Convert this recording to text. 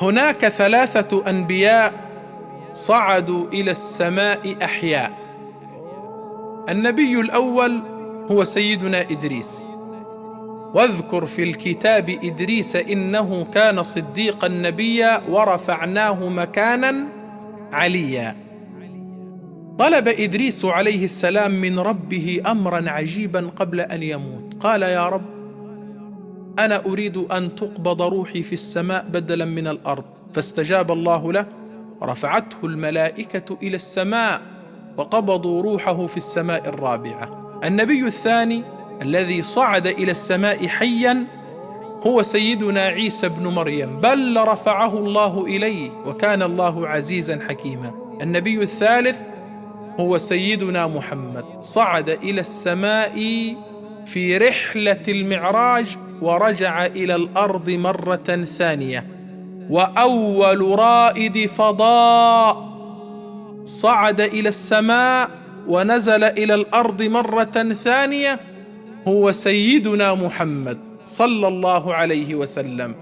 هناك 3 أنبياء صعدوا إلى السماء أحياء. النبي الأول هو سيدنا إدريس، واذكر في الكتاب إدريس إنه كان صديقا نبيا ورفعناه مكانا عليا. طلب إدريس عليه السلام من ربه أمرا عجيبا قبل أن يموت، قال: يا رب، أنا أريد أن تقبض روحي في السماء بدلا من الأرض. فاستجاب الله له، رفعته الملائكة إلى السماء وقبضوا روحه في السماء الرابعة. النبي الثاني الذي صعد إلى السماء حيا هو سيدنا عيسى بن مريم، بل رفعه الله إليه، وكان الله عزيزا حكيما. النبي الثالث هو سيدنا محمد، صعد إلى السماء في رحلة المعراج ورجع إلى الأرض مرة ثانية. وأول رائد فضاء صعد إلى السماء ونزل إلى الأرض مرة ثانية هو سيدنا محمد صلى الله عليه وسلم.